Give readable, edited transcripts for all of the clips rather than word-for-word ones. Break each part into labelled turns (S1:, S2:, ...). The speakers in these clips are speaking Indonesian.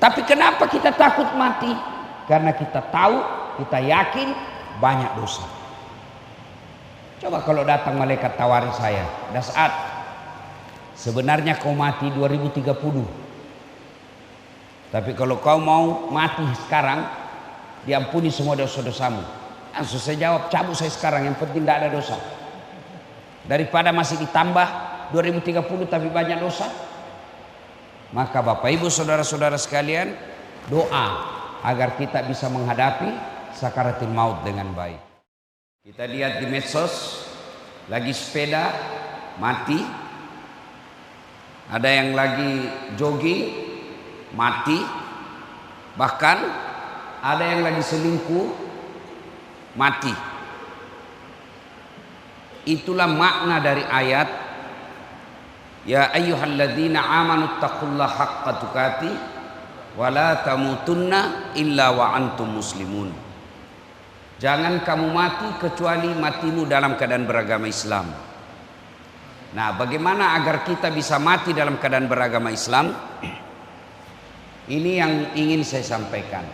S1: Tapi kenapa kita takut mati? Karena kita tahu, kita yakin banyak dosa. Coba kalau datang malaikat tawari saya, Das'ad, sebenarnya kau mati 2030. Tapi kalau kau mau mati sekarang, diampuni semua dosa-dosamu. Langsung saya jawab, cabut saya sekarang, yang penting tidak ada dosa. Daripada masih ditambah 2030 tapi banyak dosa. Maka Bapak Ibu saudara-saudara sekalian, doa agar kita bisa menghadapi sakaratul maut dengan baik. Kita lihat di medsos, lagi sepeda mati, ada yang lagi jogging mati, bahkan ada yang lagi selingkuh mati. Itulah makna dari ayat ya ayyuhalladzina amanu taqullaha haqqa tuqatih wa la tamutunna illa wa antum muslimun. Jangan kamu mati kecuali matimu dalam keadaan beragama Islam. Nah, bagaimana agar kita bisa mati dalam keadaan beragama Islam? Ini yang ingin saya sampaikan.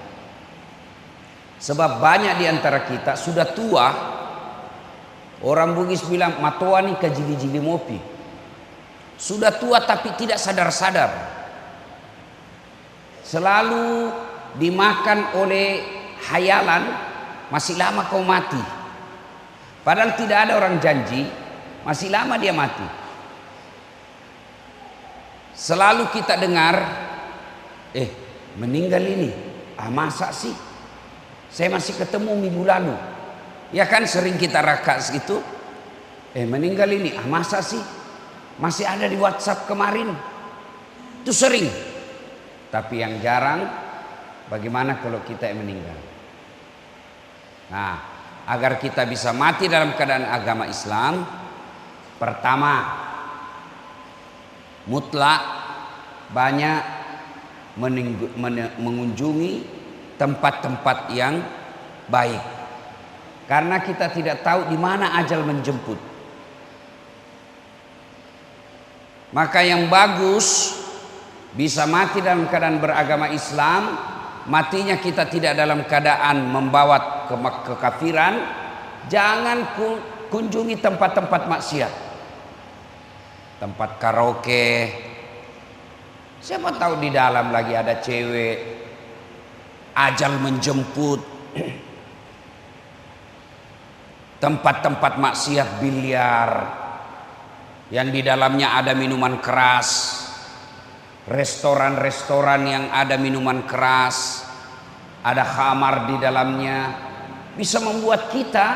S1: Sebab banyak di antara kita sudah tua. Orang Bugis bilang matoa nih kajili-jili mopi. Sudah tua tapi tidak sadar-sadar. Selalu dimakan oleh hayalan, masih lama kau mati. Padahal tidak ada orang janji, masih lama dia mati. Selalu kita dengar, meninggal ini, masa sih? Saya masih ketemu minggu lalu. Ya kan sering kita rakas gitu. Meninggal ini, masa sih? Masih ada di WhatsApp kemarin. Itu sering. Tapi yang jarang, bagaimana kalau kita yang meninggal? Nah, agar kita bisa mati dalam keadaan agama Islam, pertama, mutlak banyak mengunjungi tempat-tempat yang baik. Karena kita tidak tahu di mana ajal menjemput. Maka yang bagus bisa mati dalam keadaan beragama Islam, matinya kita tidak dalam keadaan membawa kekafiran. Jangan kunjungi tempat-tempat maksiat, tempat karaoke. Siapa tahu di dalam lagi ada cewek, ajal menjemput. Tempat-tempat maksiat biliar yang di dalamnya ada minuman keras, restoran-restoran yang ada minuman keras, ada khamar di dalamnya, bisa membuat kita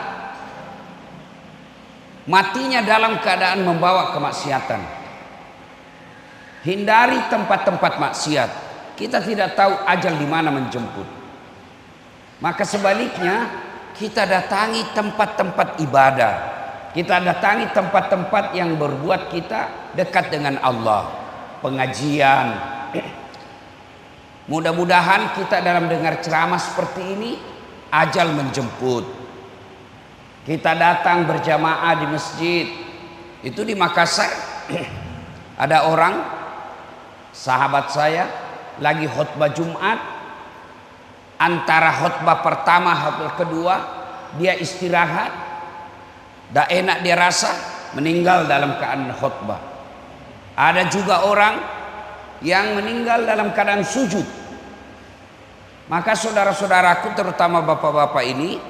S1: matinya dalam keadaan membawa kemaksiatan. Hindari tempat-tempat maksiat. Kita tidak tahu ajal di mana menjemput. Maka sebaliknya, kita datangi tempat-tempat ibadah. Kita datangi tempat-tempat yang berbuat kita dekat dengan Allah. Pengajian. Mudah-mudahan kita dalam dengar ceramah seperti ini, ajal menjemput. Kita datang berjamaah di masjid. Itu di Makassar. Ada orang, sahabat saya, lagi khutbah Jumat. Antara khutbah pertama, khutbah kedua, dia istirahat. Dah enak dia rasa, meninggal dalam keadaan khutbah. Ada juga orang yang meninggal dalam keadaan sujud. Maka saudara-saudaraku, terutama bapak-bapak ini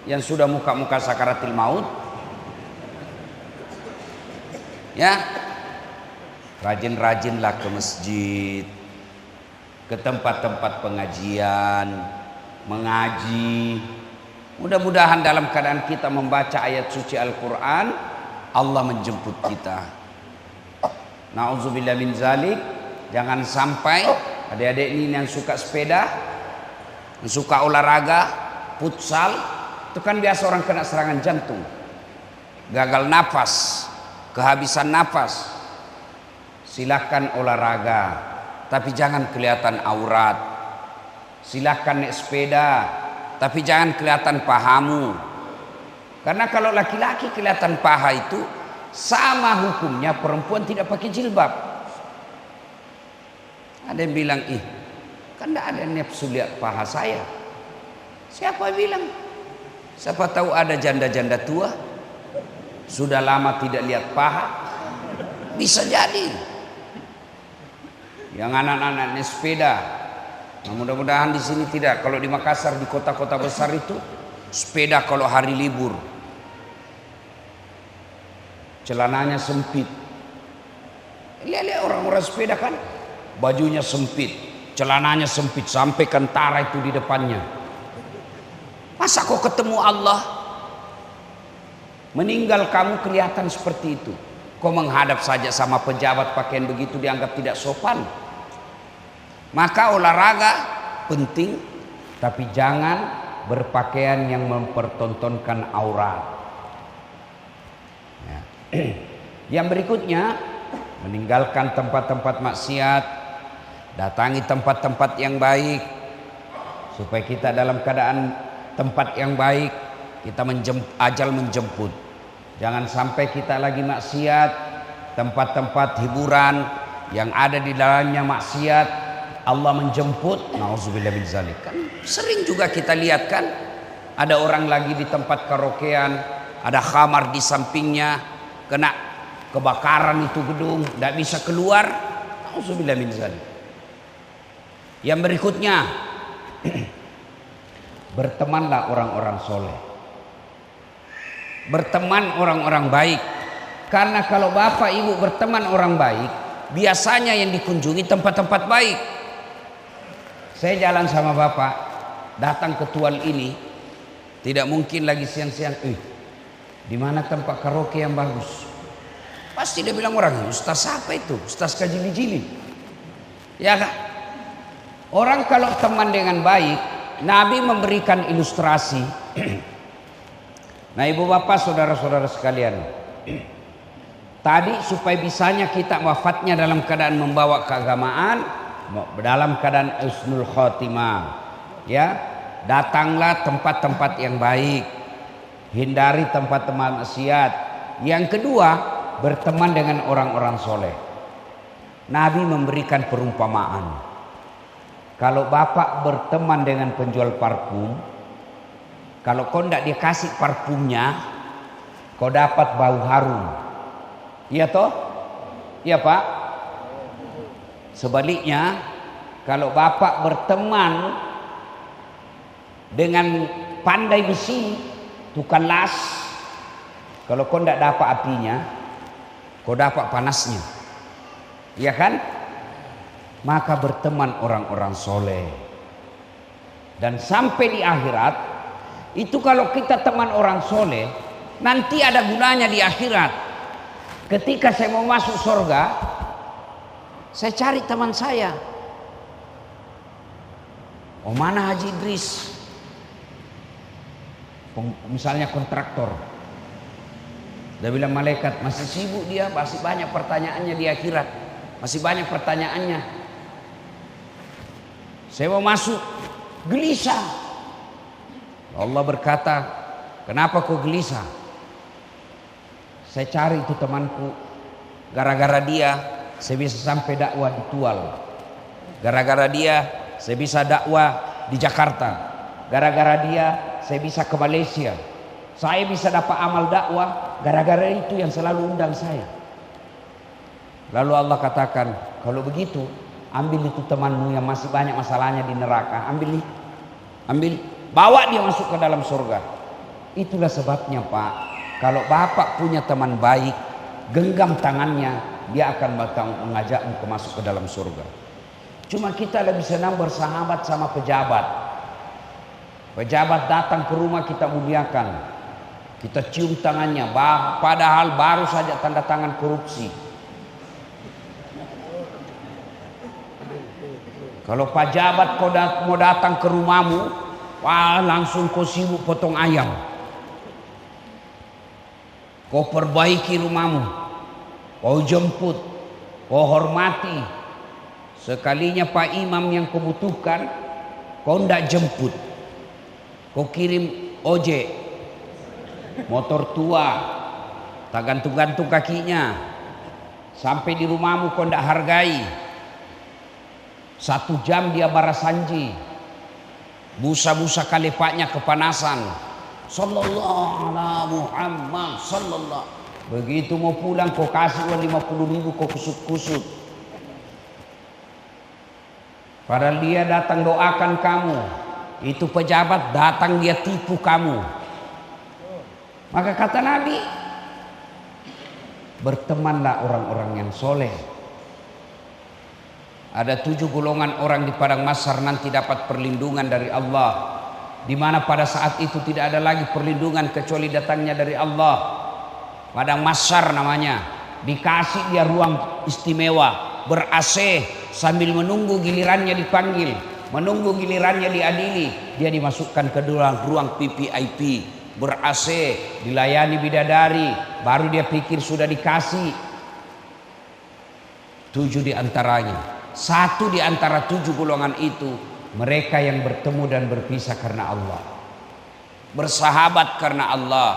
S1: yang sudah muka-muka sakaratil maut, ya, rajin-rajinlah ke masjid, ke tempat-tempat pengajian, mengaji. Mudah-mudahan dalam keadaan kita membaca ayat suci Al-Quran, Allah menjemput kita. Na'udzubillah min zalik. Jangan sampai adik-adik ini yang suka sepeda, yang suka olahraga, futsal, itu kan biasa orang kena serangan jantung, gagal nafas, kehabisan nafas. Silakan olahraga, tapi jangan kelihatan aurat. Silakan naik sepeda, tapi jangan kelihatan pahamu. Karena kalau laki-laki kelihatan paha itu sama hukumnya perempuan tidak pakai jilbab. Ada yang bilang, Kan tidak ada nafsu lihat paha saya. Siapa bilang? Siapa tahu ada janda-janda tua sudah lama tidak lihat paha, bisa jadi. Yang anak-anak naik sepeda, nah, mudah-mudahan di sini tidak. Kalau di Makassar, di kota-kota besar itu sepeda kalau hari libur celananya sempit. Lihat orang-orang sepeda kan, bajunya sempit, celananya sempit sampai kentara itu di depannya. Masa kau ketemu Allah meninggal kamu kelihatan seperti itu? Kau menghadap saja sama pejabat pakaian begitu dianggap tidak sopan. Maka olahraga penting, tapi jangan berpakaian yang mempertontonkan aurat. Ya. Yang berikutnya, meninggalkan tempat-tempat maksiat, datangi tempat-tempat yang baik, supaya kita dalam keadaan tempat yang baik, kita ajal menjemput. Jangan sampai kita lagi maksiat, tempat-tempat hiburan yang ada di dalamnya maksiat, Allah menjemput. Nauzubillah min zalik. Kan sering juga kita lihat kan, ada orang lagi di tempat karaokean, ada khamar di sampingnya, kena kebakaran itu gedung, tidak bisa keluar. Nauzubillah min zalik. Yang berikutnya, bertemanlah orang-orang soleh, berteman orang-orang baik. Karena kalau bapak ibu berteman orang baik, biasanya yang dikunjungi tempat-tempat baik. Saya jalan sama bapak, datang ke Tual ini, tidak mungkin lagi siang-siang, di mana tempat karaoke yang bagus? Pasti dia bilang orang, ustaz apa itu? Ustaz kajili-jili. Ya kan? Orang kalau teman dengan baik, Nabi memberikan ilustrasi. Nah, ibu bapak, saudara-saudara sekalian, tadi supaya bisanya kita wafatnya dalam keadaan membawa keagamaan, dalam keadaan husnul khotimah, ya, datanglah tempat-tempat yang baik, hindari tempat-tempat maksiat. Yang kedua, berteman dengan orang-orang soleh. Nabi memberikan perumpamaan. Kalau bapak berteman dengan penjual parfum, kalau kau tidak dia kasih parfumnya, kau dapat bau harum. Iya toh? Iya pak? Sebaliknya, kalau bapak berteman dengan pandai besi, tukang las, kalau kau tidak dapat apinya, kau dapat panasnya. Iya kan? Maka berteman orang-orang soleh. Dan sampai di akhirat, itu kalau kita teman orang soleh, nanti ada gunanya di akhirat. Ketika saya mau masuk surga, saya cari teman saya. Oh, mana Haji Idris? Misalnya kontraktor. Dia bilang malaikat, masih sibuk dia, masih banyak pertanyaannya di akhirat. Masih banyak pertanyaannya. Saya mau masuk, gelisah. Allah berkata, kenapa kau gelisah? Saya cari itu temanku, gara-gara dia saya bisa sampai dakwah di Tual. Gara-gara dia saya bisa dakwah di Jakarta. Gara-gara dia saya bisa ke Malaysia. Saya bisa dapat amal dakwah gara-gara itu yang selalu undang saya. Lalu Allah katakan, kalau begitu ambil itu temanmu yang masih banyak masalahnya di neraka, ambil, bawa dia masuk ke dalam surga. Itulah sebabnya pak, kalau bapak punya teman baik, genggam tangannya, dia akan mengajakmu ke masuk ke dalam surga. Cuma kita lebih senang bersahabat sama pejabat. Pejabat datang ke rumah kita muliakan, kita cium tangannya, padahal baru saja tanda tangan korupsi. Kalau pejabat kau mau datang ke rumahmu, wah langsung kau sibuk potong ayam. Kau perbaiki rumahmu, kau jemput, kau hormati. Sekalinya Pak Imam yang kau butuhkan, kau tidak jemput. Kau kirim ojek, motor tua, tak gantung-gantung kakinya. Sampai di rumahmu kau tidak hargai. 1 jam dia barasanji, busa-busa kalepaknya kepanasan. Sallallahu ala Muhammad sallallahu. Begitu mau pulang kau kasih uang 50.000 kau kusut-kusut. Padahal dia datang doakan kamu. Itu pejabat datang dia tipu kamu. Maka kata Nabi, bertemanlah orang-orang yang soleh. Ada 7 golongan orang di padang mahsyar nanti dapat perlindungan dari Allah, di mana pada saat itu tidak ada lagi perlindungan kecuali datangnya dari Allah. Padang mahsyar namanya, dikasih dia ruang istimewa, ber-AC sambil menunggu gilirannya dipanggil, menunggu gilirannya diadili. Dia dimasukkan ke dalam ruang PPIP, ber-AC, dilayani bidadari, baru dia pikir sudah dikasih. 7 di antaranya. 1 di antara 7 golongan itu, mereka yang bertemu dan berpisah karena Allah, bersahabat karena Allah.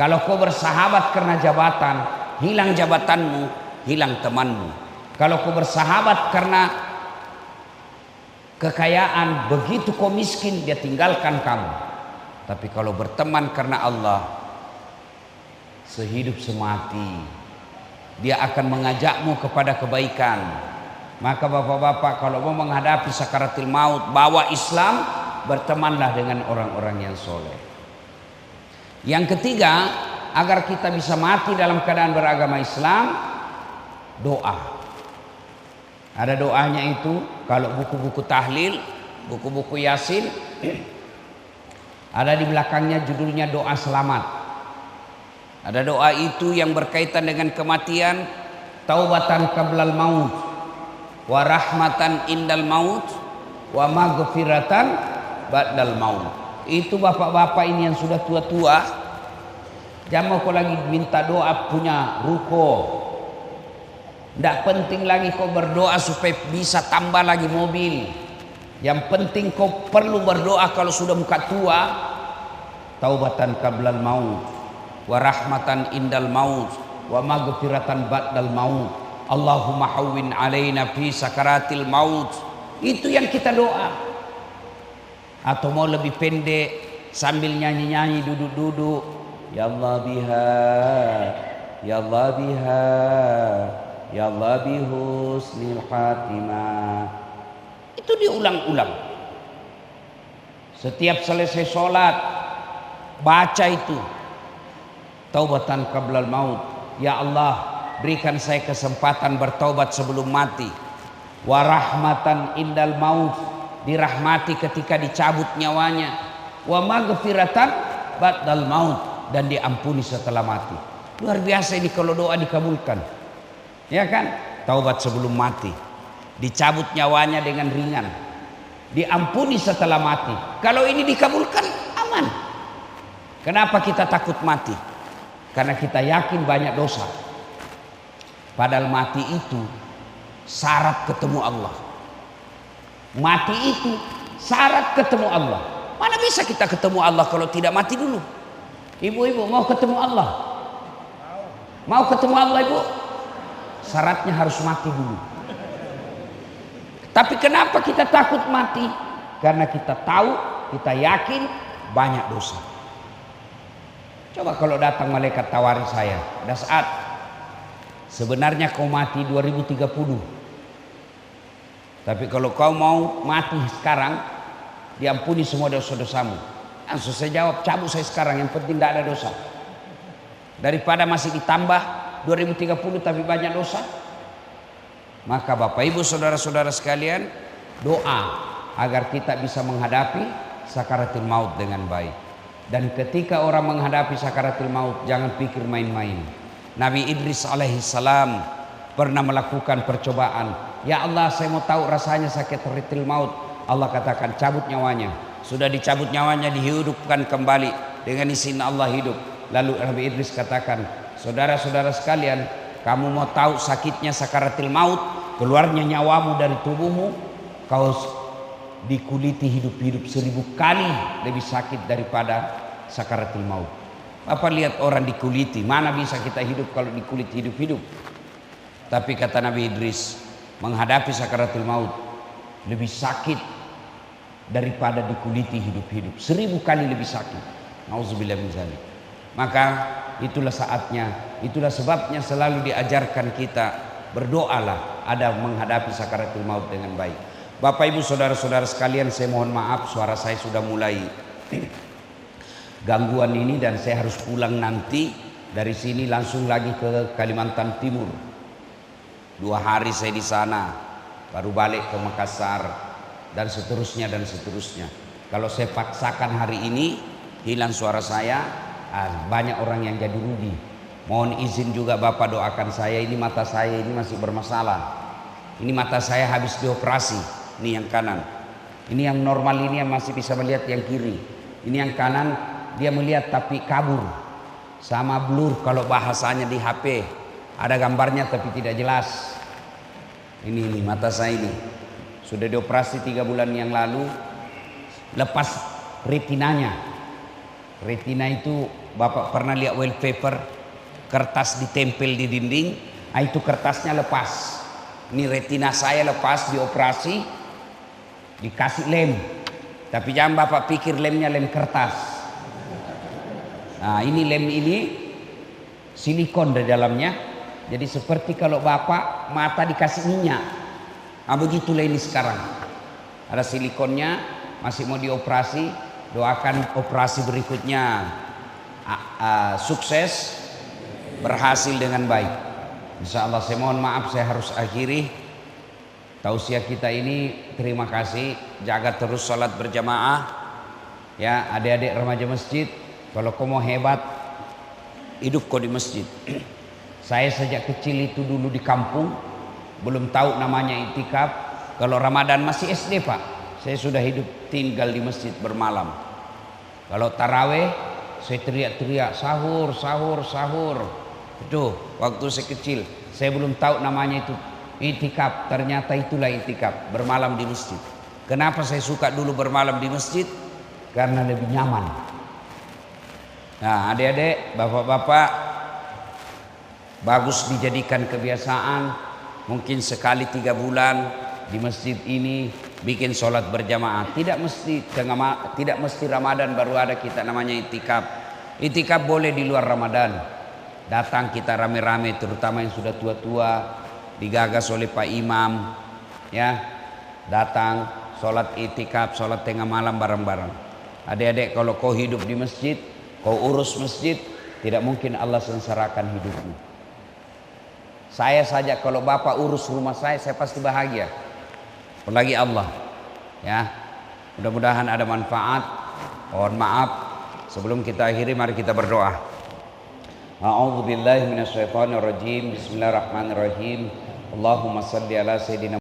S1: Kalau kau bersahabat karena jabatan, hilang jabatanmu, hilang temanmu. Kalau kau bersahabat karena kekayaan, begitu kau miskin dia tinggalkan kamu. Tapi kalau berteman karena Allah, sehidup semati dia akan mengajakmu kepada kebaikan. Maka bapak-bapak kalau mau menghadapi sakaratul maut, bawa Islam, bertemanlah dengan orang-orang yang soleh. Yang ketiga, agar kita bisa mati dalam keadaan beragama Islam, doa. Ada doanya itu, kalau buku-buku tahlil, buku-buku yasin, ada di belakangnya judulnya doa selamat. Ada doa itu yang berkaitan dengan kematian, taubatan qablal maut, wa rahmatan indal maut, wa maghfiratan ba'dal maut. Itu bapak-bapak ini yang sudah tua-tua, jangan kau lagi minta doa punya ruko. Tidak penting lagi kau berdoa supaya bisa tambah lagi mobil. Yang penting kau perlu berdoa kalau sudah muka tua, taubatan qablal maut, wa rahmatan indal maut, wa maghfiratan ba'dal maut. Allahumma hawwin alaina fi sakaratil maut. Itu yang kita doa. Atau mau lebih pendek, sambil nyanyi-nyanyi, duduk-duduk, ya Allah biha, ya Allah biha, ya Allah bihusnil khatimah. Itu diulang-ulang. Setiap selesai sholat, baca itu, taubatan qablal maut. Ya Allah, berikan saya kesempatan bertaubat sebelum mati. Wa rahmatan indal maut, dirahmati ketika dicabut nyawanya. Wa maghfiratan ba'dal maut, dan diampuni setelah mati. Luar biasa ini kalau doa dikabulkan. Ya kan? Taubat sebelum mati, dicabut nyawanya dengan ringan, diampuni setelah mati. Kalau ini dikabulkan, aman. Kenapa kita takut mati? Karena kita yakin banyak dosa. Padahal mati itu syarat ketemu Allah. Mati itu syarat ketemu Allah. Mana bisa kita ketemu Allah kalau tidak mati dulu? Ibu-ibu mau ketemu Allah? Mau ketemu Allah ibu? Syaratnya harus mati dulu. Tapi kenapa kita takut mati? Karena kita tahu, kita yakin banyak dosa. Coba kalau datang malaikat tawari saya, dah saat sebenarnya kau mati 2030. Tapi kalau kau mau mati sekarang, diampuni semua dosa-dosamu. Langsung saya jawab, cabut saya sekarang, yang penting tidak ada dosa. Daripada masih ditambah 2030 tapi banyak dosa. Maka Bapak Ibu saudara-saudara sekalian, doa agar kita bisa menghadapi sakaratul maut dengan baik. Dan ketika orang menghadapi sakaratul maut, jangan pikir main-main. Nabi Idris alaihissalam pernah melakukan percobaan. Ya Allah, saya mau tahu rasanya sakaratul maut. Allah katakan cabut nyawanya. Sudah dicabut nyawanya, dihidupkan kembali dengan izin Allah hidup. Lalu Nabi Idris katakan, saudara-saudara sekalian, kamu mau tahu sakitnya sakaratul maut, keluarnya nyawamu dari tubuhmu, kau dikuliti hidup-hidup 1000 kali lebih sakit daripada sakaratul maut. Apa lihat orang dikuliti, mana bisa kita hidup kalau dikuliti hidup-hidup? Tapi kata Nabi Idris, menghadapi sakaratul maut, lebih sakit daripada dikuliti hidup-hidup. 1000 kali lebih sakit. Nauzubillah min dzalik. Maka itulah saatnya, itulah sebabnya selalu diajarkan kita berdoalah ada menghadapi sakaratul maut dengan baik. Bapak Ibu saudara-saudara sekalian, saya mohon maaf suara saya sudah mulai gangguan ini dan saya harus pulang nanti dari sini langsung lagi ke Kalimantan Timur. 2 hari saya di sana, baru balik ke Makassar dan seterusnya dan seterusnya. Kalau saya paksakan hari ini hilang suara saya, banyak orang yang jadi rugi. Mohon izin juga Bapak doakan saya, ini mata saya ini masih bermasalah. Ini mata saya habis dioperasi, ini yang kanan. Ini yang normal ini yang masih bisa melihat yang kiri. Ini yang kanan dia melihat tapi kabur. Sama blur kalau bahasanya di HP. Ada gambarnya tapi tidak jelas. Ini mata saya ini. Sudah dioperasi 3 bulan yang lalu. Lepas retinanya. Retina itu Bapak pernah lihat wallpaper, kertas ditempel di dinding, itu kertasnya lepas. Ini retina saya lepas dioperasi, dikasih lem. Tapi jangan Bapak pikir lemnya lem kertas. Nah, ini lem ini silikon di dalamnya. Jadi seperti kalau Bapak mata dikasih minyak. Nah, begitulah ini sekarang. Ada silikonnya, masih mau dioperasi. Doakan operasi berikutnya sukses, berhasil dengan baik. Insya Allah. Saya mohon maaf saya harus akhiri tausiah kita ini. Terima kasih, jaga terus sholat berjamaah ya adik-adik remaja masjid. Kalau kau mau hebat hidup kau di masjid. Saya sejak kecil itu dulu di kampung belum tahu namanya itikaf. Kalau Ramadan masih SD Pak, saya sudah hidup tinggal di masjid bermalam. Kalau taraweh saya teriak-teriak sahur, sahur, sahur. Itu waktu saya kecil, saya belum tahu namanya itu itikaf. Ternyata itulah itikaf, bermalam di masjid. Kenapa saya suka dulu bermalam di masjid? Karena lebih nyaman. Nah, adik-adik, bapak-bapak, bagus dijadikan kebiasaan. Mungkin sekali 3 bulan di masjid ini bikin sholat berjamaah. Tidak mesti Ramadan baru ada kita namanya itikaf. Itikaf boleh di luar Ramadan. Datang kita rame-rame, terutama yang sudah tua-tua, digagas oleh Pak Imam, ya, datang sholat itikaf, sholat tengah malam bareng-bareng. Adik-adik, kalau kau hidup di masjid, kau urus masjid, tidak mungkin Allah sengsarakan hidupmu. Saya saja kalau Bapak urus rumah saya pasti bahagia. Apalagi Allah, ya. Mudah-mudahan ada manfaat. Mohon maaf. Sebelum kita akhiri, mari kita berdoa. A'udzubillahi minasyaitonirrajim. Bismillahirrahmanirrahim. Allahumma salli ala sayyidina